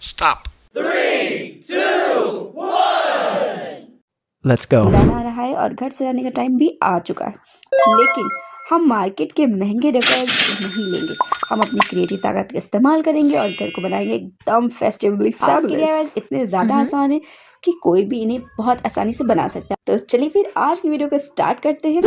Stop. 3, 2, 1. Let's go. Ramzan आ रहा है और घर सजाने का टाइम भी आ चुका है, लेकिन हम मार्केट के महंगे डेकोर्स नहीं लेंगे। हम अपनी क्रिएटिव ताकत का इस्तेमाल करेंगे और घर को बनाएंगे एकदम फेस्टिवली फैबुलस। आज के DIYs इतने ज़्यादा आसान है कि कोई भी इन्हें बहुत आसानी से बना सकता है। तो चलिए फिर आज की वीडियो को स्टार्ट करते हैं।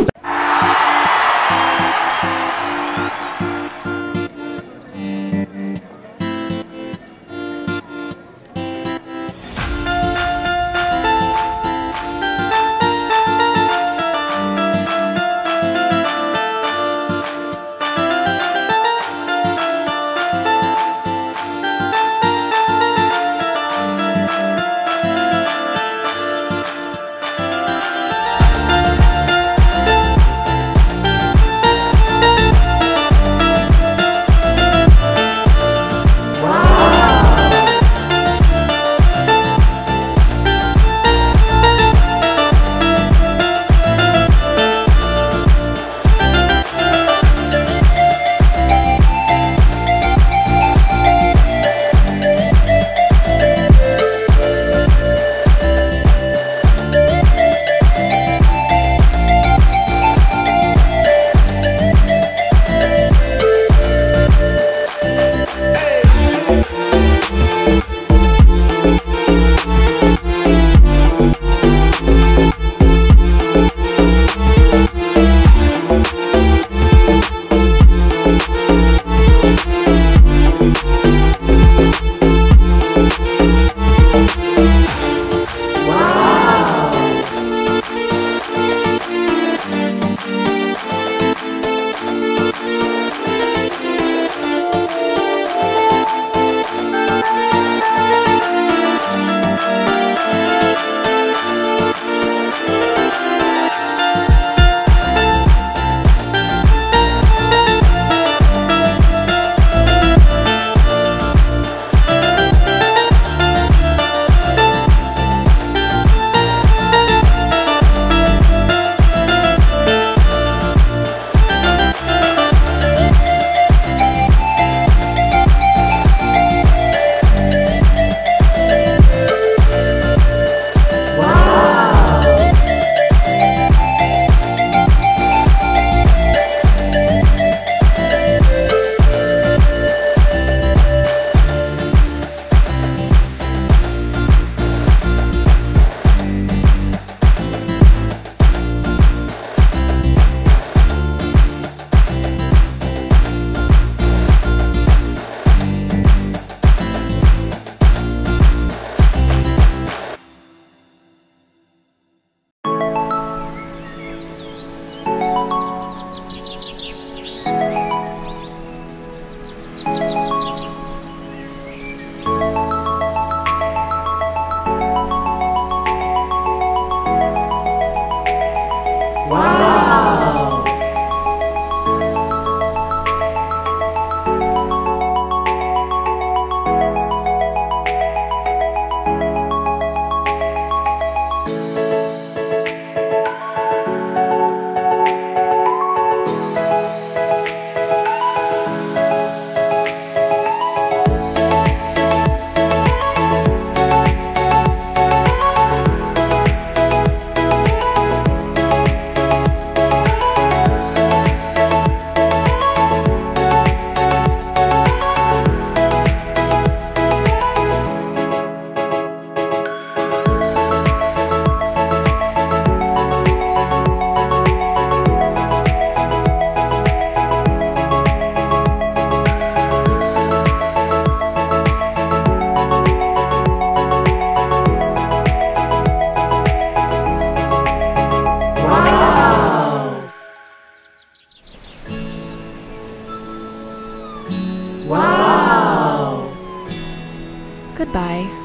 Goodbye.